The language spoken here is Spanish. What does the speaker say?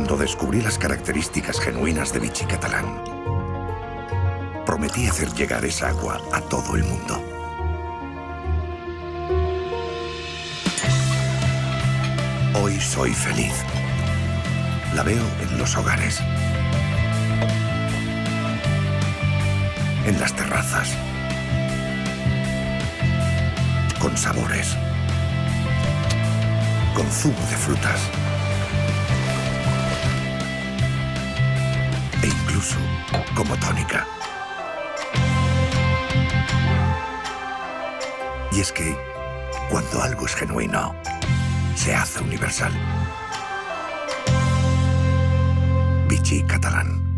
cuando descubrí las características genuinas de Vichy catalán. Prometí hacer llegar esa agua a todo el mundo. Hoy soy feliz. La veo en los hogares, en las terrazas, con sabores, con zumo de frutas e incluso como tónica. Y es que cuando algo es genuino, se hace universal. Vichy catalán.